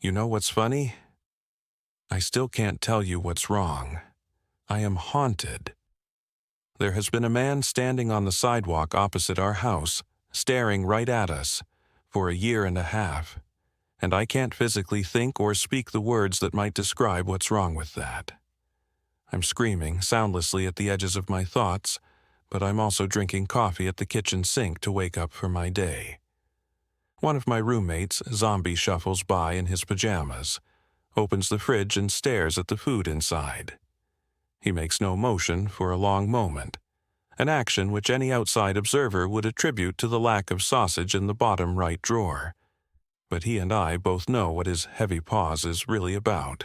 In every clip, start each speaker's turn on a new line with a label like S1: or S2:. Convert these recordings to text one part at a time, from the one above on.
S1: You know what's funny? I still can't tell you what's wrong. I am haunted. There has been a man standing on the sidewalk opposite our house, staring right at us, for a year and a half, and I can't physically think or speak the words that might describe what's wrong with that. I'm screaming soundlessly at the edges of my thoughts, but I'm also drinking coffee at the kitchen sink to wake up for my day. One of my roommates, Zombie, shuffles by in his pajamas, opens the fridge and stares at the food inside. He makes no motion for a long moment, an action which any outside observer would attribute to the lack of sausage in the bottom right drawer. But he and I both know what his heavy pause is really about.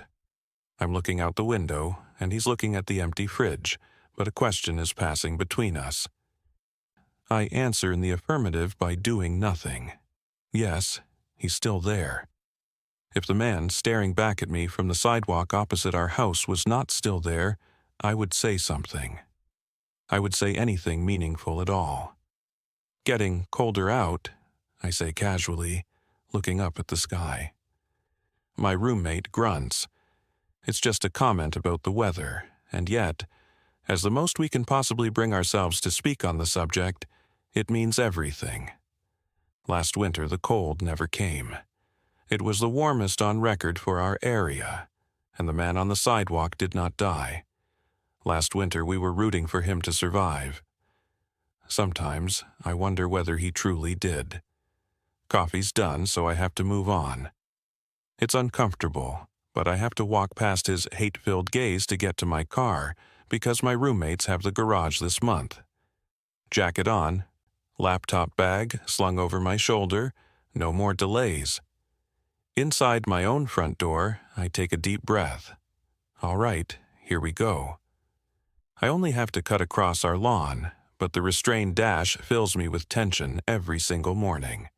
S1: I'm looking out the window, and he's looking at the empty fridge, but a question is passing between us. I answer in the affirmative by doing nothing. Yes, he's still there. If the man staring back at me from the sidewalk opposite our house was not still there, I would say something. I would say anything meaningful at all. Getting colder out, I say casually, looking up at the sky. My roommate grunts. It's just a comment about the weather, and yet, as the most we can possibly bring ourselves to speak on the subject, it means everything. Last winter the cold never came. It was the warmest on record for our area, and the man on the sidewalk did not die. Last winter we were rooting for him to survive. Sometimes I wonder whether he truly did. Coffee's done, so I have to move on. It's uncomfortable, but I have to walk past his hate-filled gaze to get to my car, because my roommates have the garage this month. Jacket on, laptop bag slung over my shoulder, no more delays. Inside my own front door, I take a deep breath. All right, here we go. I only have to cut across our lawn, but the restrained dash fills me with tension every single morning.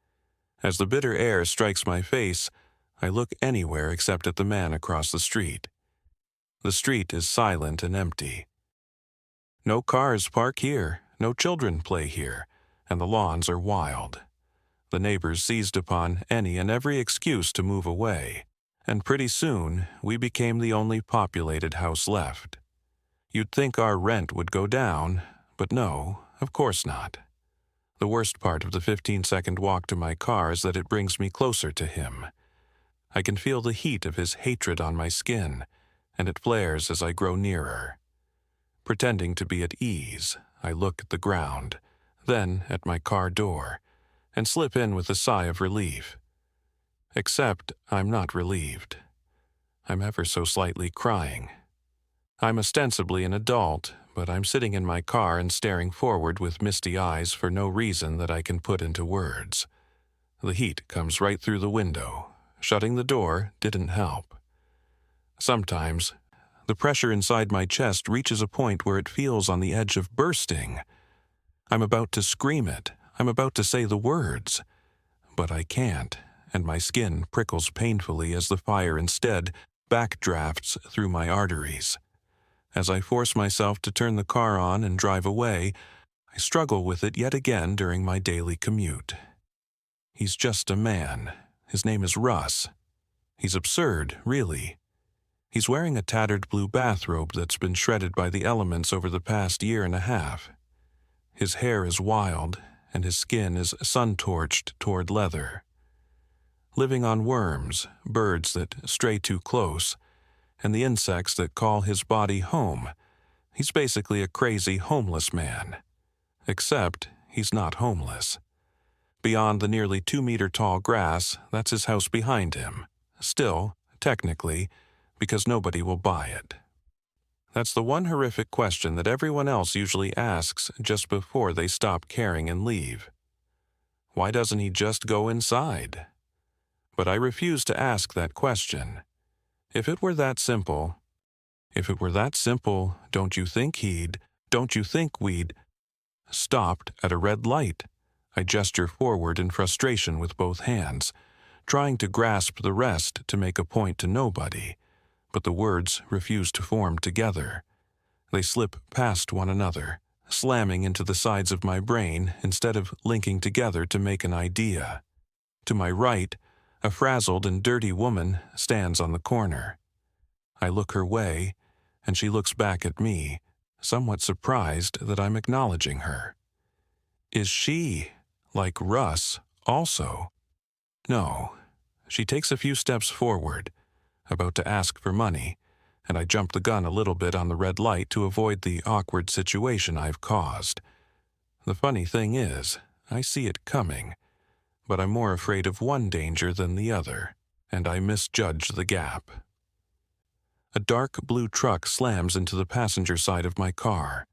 S1: As the bitter air strikes my face, I look anywhere except at the man across the street. The street is silent and empty. No cars park here, no children play here, and the lawns are wild. The neighbors seized upon any and every excuse to move away, and pretty soon we became the only populated house left. You'd think our rent would go down, but no, of course not. The worst part of the 15-second walk to my car is that it brings me closer to him. I can feel the heat of his hatred on my skin, and it flares as I grow nearer. Pretending to be at ease, I look at the ground, then at my car door, and slip in with a sigh of relief. Except I'm not relieved. I'm ever so slightly crying. I'm ostensibly an adult, but I'm sitting in my car and staring forward with misty eyes for no reason that I can put into words. The heat comes right through the window. Shutting the door didn't help. Sometimes, the pressure inside my chest reaches a point where it feels on the edge of bursting. I'm about to scream it. I'm about to say the words. But I can't, and my skin prickles painfully as the fire instead backdrafts through my arteries. As I force myself to turn the car on and drive away, I struggle with it yet again during my daily commute. He's just a man. His name is Russ. He's absurd, really. He's wearing a tattered blue bathrobe that's been shredded by the elements over the past year and a half. His hair is wild, and his skin is sun-torched toward leather. Living on worms, birds that stray too close, and the insects that call his body home, he's basically a crazy homeless man. Except he's not homeless. Beyond the nearly 2-meter-tall grass, that's his house behind him. Still, technically, because nobody will buy it. That's the one horrific question that everyone else usually asks just before they stop caring and leave. Why doesn't he just go inside? But I refuse to ask that question. If it were that simple, don't you think we'd stopped at a red light? I gesture forward in frustration with both hands, trying to grasp the rest to make a point to nobody, but the words refuse to form together. They slip past one another, slamming into the sides of my brain instead of linking together to make an idea. To my right, A frazzled and dirty woman stands on the corner. I look her way, and she looks back at me, somewhat surprised that I'm acknowledging her. Is she, like Russ, also? No. She takes a few steps forward, about to ask for money, and I jump the gun a little bit on the red light to avoid the awkward situation I've caused. The funny thing is, I see it coming, but I'm more afraid of one danger than the other, and I misjudge the gap. A dark blue truck slams into the passenger side of my car.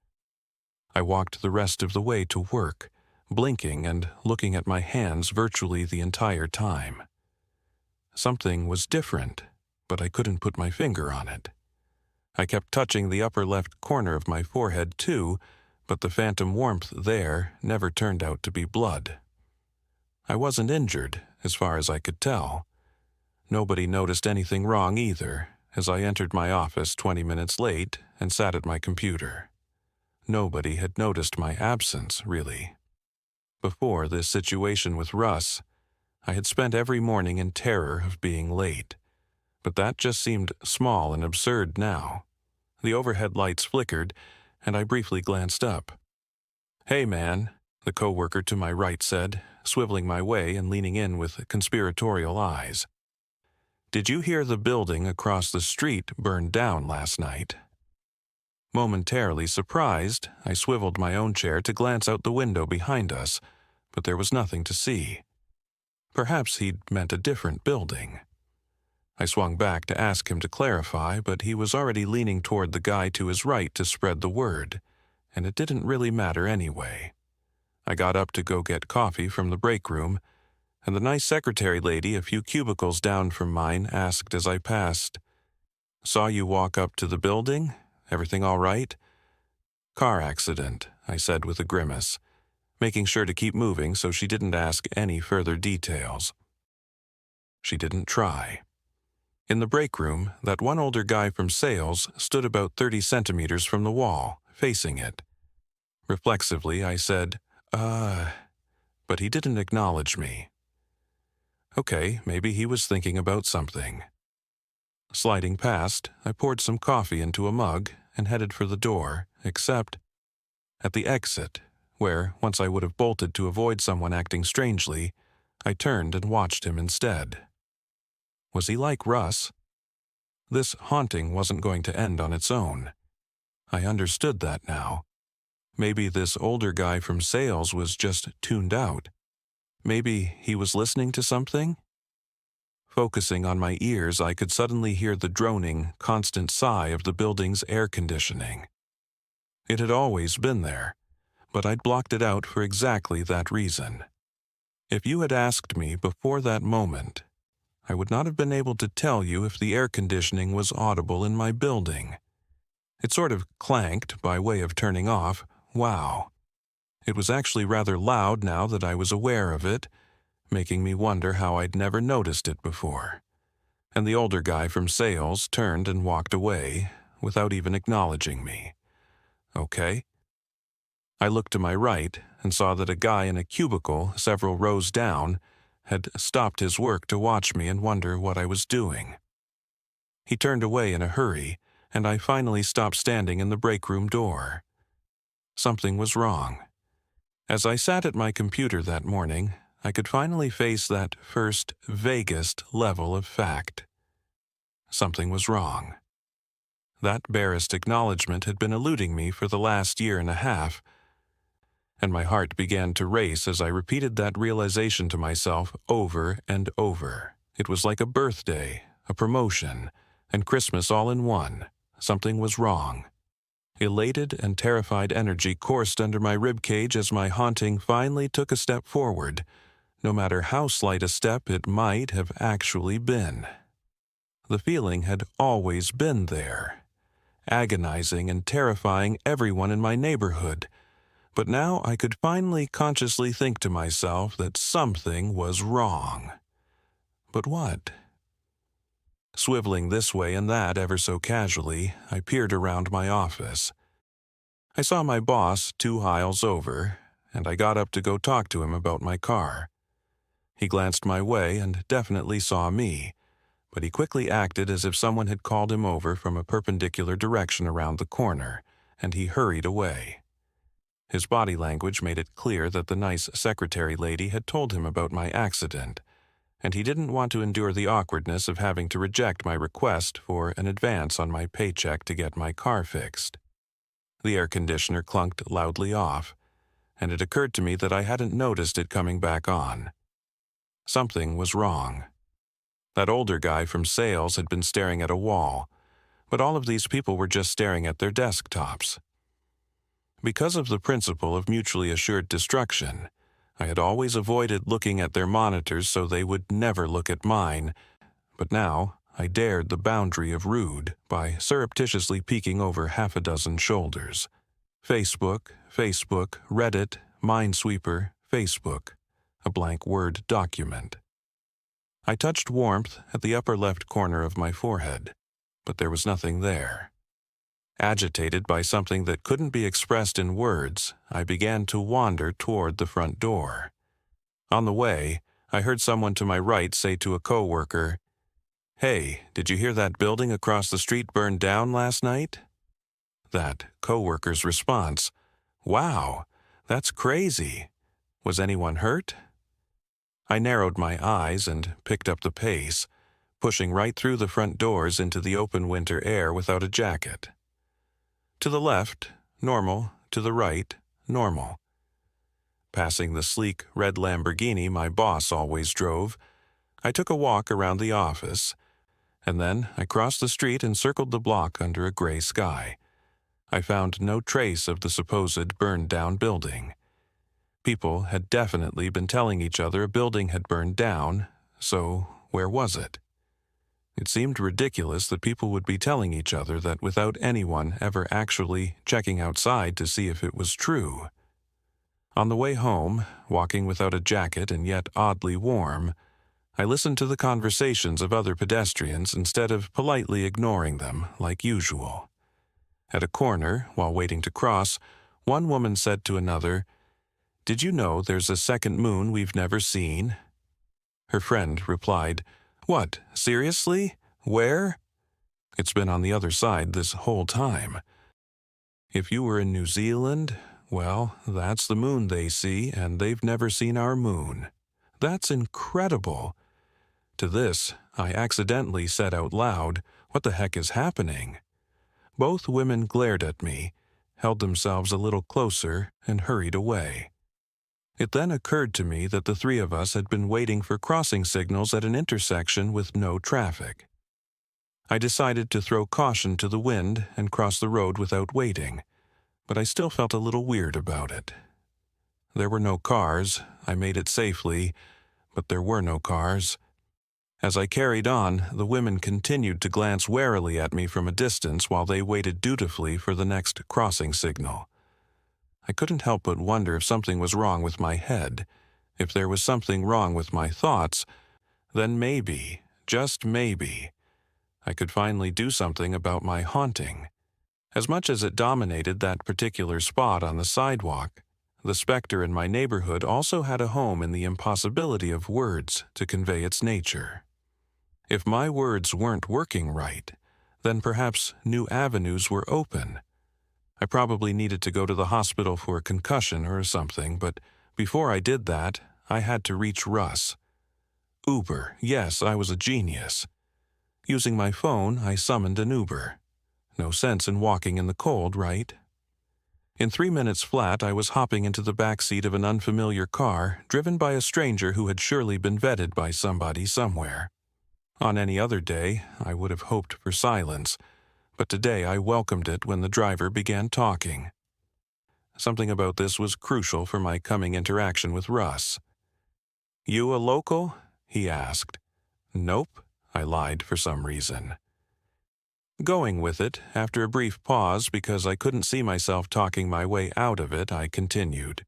S1: I walked the rest of the way to work, blinking and looking at my hands virtually the entire time. Something was different, but I couldn't put my finger on it. I kept touching the upper left corner of my forehead too, but the phantom warmth there never turned out to be blood. I wasn't injured, as far as I could tell. Nobody noticed anything wrong either, as I entered my office 20 minutes late and sat at my computer. Nobody had noticed my absence, really. Before this situation with Russ, I had spent every morning in terror of being late. But that just seemed small and absurd now. The overhead lights flickered, and I briefly glanced up. "Hey, man," the coworker to my right said, swiveling my way and leaning in with conspiratorial eyes. "Did you hear the building across the street burned down last night?" Momentarily surprised, I swiveled my own chair to glance out the window behind us, but there was nothing to see. Perhaps he'd meant a different building. I swung back to ask him to clarify, but he was already leaning toward the guy to his right to spread the word, and it didn't really matter anyway. I got up to go get coffee from the break room, and the nice secretary lady a few cubicles down from mine asked as I passed, "Saw you walk up to the building? Everything all right?" "Car accident," I said with a grimace, making sure to keep moving so she didn't ask any further details. She didn't try. In the break room, that one older guy from sales stood about 30 centimeters from the wall, facing it. Reflexively, I said, but he didn't acknowledge me. Okay, maybe he was thinking about something. Sliding past, I poured some coffee into a mug and headed for the door, except at the exit, where, once I would have bolted to avoid someone acting strangely, I turned and watched him instead. Was he like Russ? This haunting wasn't going to end on its own. I understood that now. Maybe this older guy from sales was just tuned out. Maybe he was listening to something? Focusing on my ears, I could suddenly hear the droning, constant sigh of the building's air conditioning. It had always been there, but I'd blocked it out for exactly that reason. If you had asked me before that moment, I would not have been able to tell you if the air conditioning was audible in my building. It sort of clanked by way of turning off, wow. It was actually rather loud now that I was aware of it, making me wonder how I'd never noticed it before. And the older guy from sales turned and walked away, without even acknowledging me. Okay. I looked to my right and saw that a guy in a cubicle several rows down had stopped his work to watch me and wonder what I was doing. He turned away in a hurry, and I finally stopped standing in the break room door. Something was wrong. As I sat at my computer that morning, I could finally face that first, vaguest level of fact. Something was wrong. That barest acknowledgement had been eluding me for the last year and a half, and my heart began to race as I repeated that realization to myself over and over. It was like a birthday, a promotion, and Christmas all in one. Something was wrong. Elated and terrified energy coursed under my ribcage as my haunting finally took a step forward, no matter how slight a step it might have actually been. The feeling had always been there, agonizing and terrifying everyone in my neighborhood, but now I could finally consciously think to myself that something was wrong. But what? Swiveling this way and that ever so casually, I peered around my office. I saw my boss 2 aisles over, and I got up to go talk to him about my car. He glanced my way and definitely saw me, but he quickly acted as if someone had called him over from a perpendicular direction around the corner, and he hurried away. His body language made it clear that the nice secretary lady had told him about my accident, and he didn't want to endure the awkwardness of having to reject my request for an advance on my paycheck to get my car fixed. The air conditioner clunked loudly off, and it occurred to me that I hadn't noticed it coming back on. Something was wrong. That older guy from sales had been staring at a wall, but all of these people were just staring at their desktops. Because of the principle of mutually assured destruction, I had always avoided looking at their monitors so they would never look at mine, but now I dared the boundary of rude by surreptitiously peeking over half a dozen shoulders. Facebook, Reddit, Minesweeper, Facebook, a blank Word document. I touched warmth at the upper left corner of my forehead, but there was nothing there. Agitated by something that couldn't be expressed in words, I began to wander toward the front door. On the way, I heard someone to my right say to a coworker, "Hey, did you hear that building across the street burned down last night?" That coworker's response, "Wow, that's crazy. Was anyone hurt?" I narrowed my eyes and picked up the pace, pushing right through the front doors into the open winter air without a jacket. To the left, normal. To the right, normal. Passing the sleek red Lamborghini my boss always drove, I took a walk around the office, and then I crossed the street and circled the block under a gray sky. I found no trace of the supposed burned-down building. People had definitely been telling each other a building had burned down, so where was it? It seemed ridiculous that people would be telling each other that without anyone ever actually checking outside to see if it was true. On the way home, walking without a jacket and yet oddly warm, I listened to the conversations of other pedestrians instead of politely ignoring them like usual. At a corner, while waiting to cross, one woman said to another, "Did you know there's a second moon we've never seen?" Her friend replied, "What, seriously? Where?" "It's been on the other side this whole time." "If you were in New Zealand, well, that's the moon they see, and they've never seen our moon." "That's incredible." To this, I accidentally said out loud, "What the heck is happening?" Both women glared at me, held themselves a little closer, and hurried away. It then occurred to me that the three of us had been waiting for crossing signals at an intersection with no traffic. I decided to throw caution to the wind and cross the road without waiting, but I still felt a little weird about it. There were no cars. I made it safely, but there were no cars. As I carried on, the women continued to glance warily at me from a distance while they waited dutifully for the next crossing signal. I couldn't help but wonder if something was wrong with my head. If there was something wrong with my thoughts, then maybe, just maybe, I could finally do something about my haunting. As much as it dominated that particular spot on the sidewalk, the specter in my neighborhood also had a home in the impossibility of words to convey its nature. If my words weren't working right, then perhaps new avenues were open. I probably needed to go to the hospital for a concussion or something, but before I did that, I had to reach Russ. Uber, yes, I was a genius. Using my phone, I summoned an Uber. No sense in walking in the cold, right? In 3 minutes flat, I was hopping into the back seat of an unfamiliar car, driven by a stranger who had surely been vetted by somebody somewhere. On any other day, I would have hoped for silence, but today I welcomed it when the driver began talking. Something about this was crucial for my coming interaction with Russ. "You a local?" he asked. "Nope," I lied for some reason. Going with it, after a brief pause because I couldn't see myself talking my way out of it, I continued.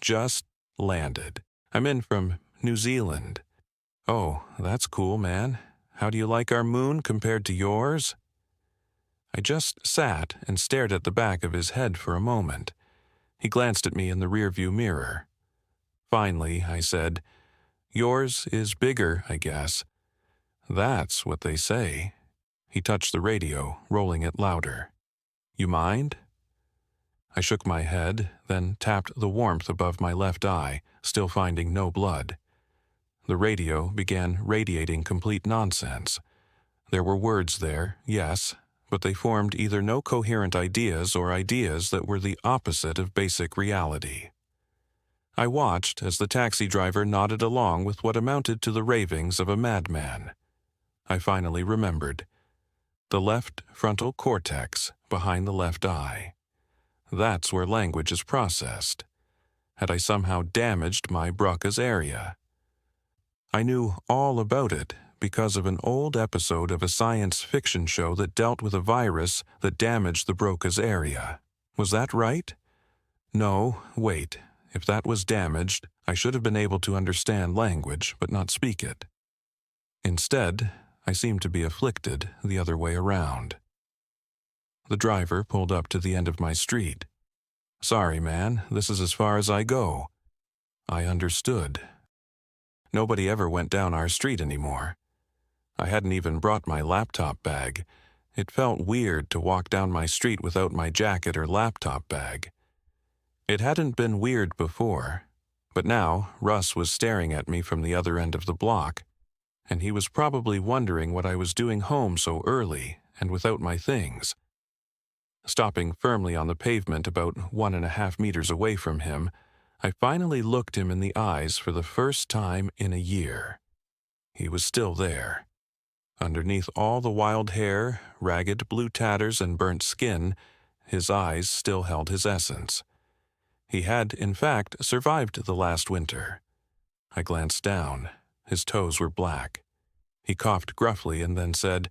S1: "Just landed. I'm in from New Zealand." "Oh, that's cool, man. How do you like our moon compared to yours?" I just sat and stared at the back of his head for a moment. He glanced at me in the rearview mirror. Finally, I said, Yours is bigger, I guess. That's what they say. He touched the radio, rolling it louder. You mind? I shook my head, then tapped the warmth above my left eye, still finding no blood. The radio began radiating complete nonsense. There were words there, yes, but they formed either no coherent ideas or ideas that were the opposite of basic reality. I watched as the taxi driver nodded along with what amounted to the ravings of a madman. I finally remembered. The left frontal cortex behind the left eye. That's where language is processed. Had I somehow damaged my Broca's area? I knew all about it because of an old episode of a science fiction show that dealt with a virus that damaged the Broca's area. Was that right? No, wait. If that was damaged, I should have been able to understand language but not speak it. Instead, I seemed to be afflicted the other way around. The driver pulled up to the end of my street. Sorry, man, this is as far as I go. I understood. Nobody ever went down our street anymore. I hadn't even brought my laptop bag. It felt weird to walk down my street without my jacket or laptop bag. It hadn't been weird before, but now Russ was staring at me from the other end of the block, and he was probably wondering what I was doing home so early and without my things. Stopping firmly on the pavement about 1.5 meters away from him, I finally looked him in the eyes for the first time in a year. He was still there. Underneath all the wild hair, ragged blue tatters, and burnt skin, his eyes still held his essence. He had, in fact, survived the last winter. I glanced down. His toes were black. He coughed gruffly and then said,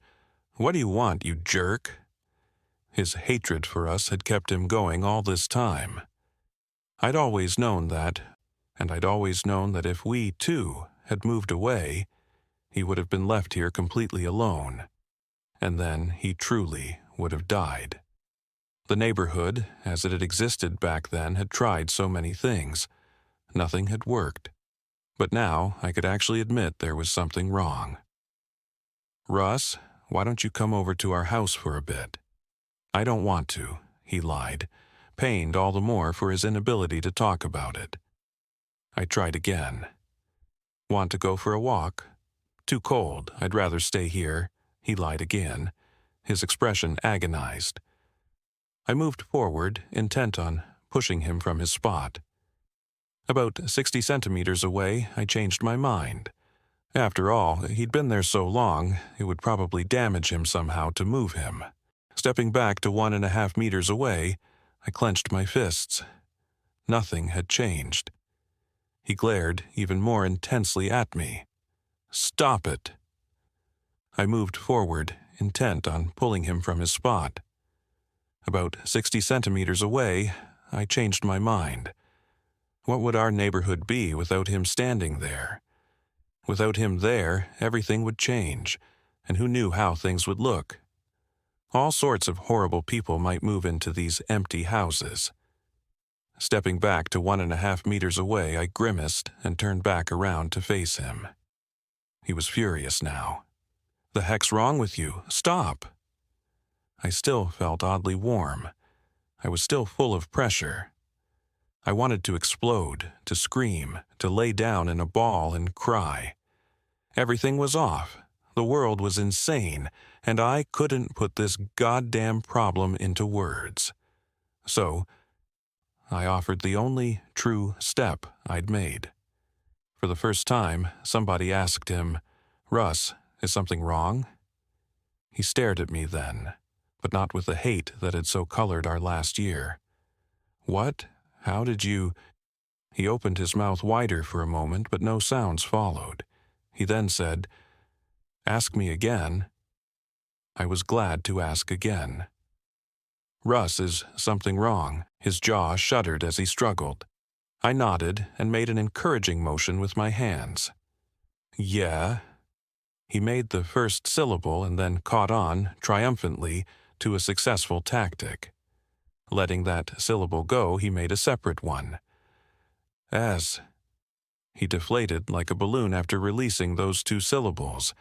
S1: "What do you want, you jerk?" His hatred for us had kept him going all this time. I'd always known that, and I'd always known that if we, too, had moved away, he would have been left here completely alone. And then he truly would have died. The neighborhood, as it had existed back then, had tried so many things. Nothing had worked. But now I could actually admit there was something wrong. "Russ, why don't you come over to our house for a bit?" "I don't want to," he lied, pained all the more for his inability to talk about it. I tried again. "Want to go for a walk?" "Too cold. I'd rather stay here," he lied again, his expression agonized. I moved forward, intent on pushing him from his spot. About 60 centimeters away, I changed my mind. After all, he'd been there so long, it would probably damage him somehow to move him. Stepping back to 1.5 meters away, I clenched my fists. Nothing had changed. He glared even more intensely at me. "Stop it!" I moved forward, intent on pulling him from his spot. About 60 centimeters away, I changed my mind. What would our neighborhood be without him standing there? Without him there, everything would change, and who knew how things would look? All sorts of horrible people might move into these empty houses. Stepping back to 1.5 meters away, I grimaced and turned back around to face him. He was furious now. "The heck's wrong with you? Stop!" I still felt oddly warm. I was still full of pressure. I wanted to explode, to scream, to lay down in a ball and cry. Everything was off. The world was insane, and I couldn't put this goddamn problem into words. So, I offered the only true step I'd made. For the first time, somebody asked him, "Russ, is something wrong?" He stared at me then, but not with the hate that had so colored our last year. "What? How did you—" He opened his mouth wider for a moment, but no sounds followed. He then said, "Ask me again." I was glad to ask again. "Russ, is something wrong?" His jaw shuddered as he struggled. I nodded and made an encouraging motion with my hands. "Yeah." He made the first syllable and then caught on, triumphantly, to a successful tactic. Letting that syllable go, he made a separate one. "S." He deflated like a balloon after releasing those two syllables,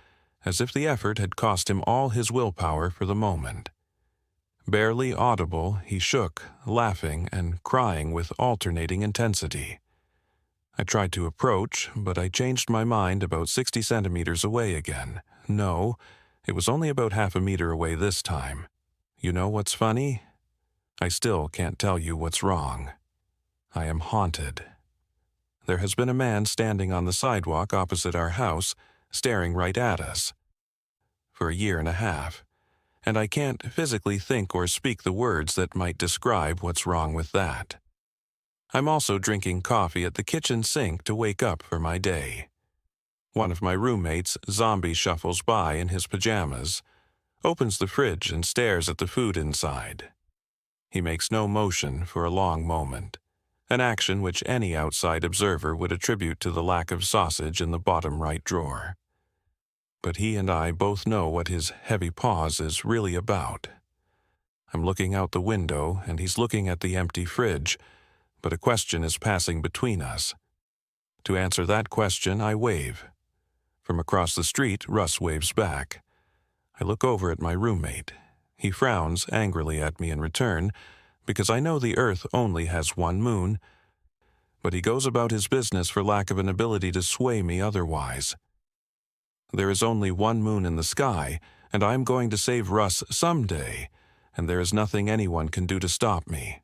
S1: as if the effort had cost him all his willpower for the moment. Barely audible, he shook, laughing and crying with alternating intensity. I tried to approach, but I changed my mind about 60 centimeters away again. No, it was only about half a meter away this time. You know what's funny? I still can't tell you what's wrong. I am haunted. There has been a man standing on the sidewalk opposite our house, staring right at us. For a year and a half. And I can't physically think or speak the words that might describe what's wrong with that. I'm also drinking coffee at the kitchen sink to wake up for my day. One of my roommates zombie shuffles by in his pajamas, opens the fridge and stares at the food inside. He makes no motion for a long moment, an action which any outside observer would attribute to the lack of sausage in the bottom right drawer. But he and I both know what his heavy pause is really about. I'm looking out the window, and he's looking at the empty fridge, but a question is passing between us. To answer that question, I wave. From across the street, Russ waves back. I look over at my roommate. He frowns angrily at me in return, because I know the Earth only has one moon, but he goes about his business for lack of an ability to sway me otherwise. There is only one moon in the sky, and I'm going to save Russ someday, and there is nothing anyone can do to stop me.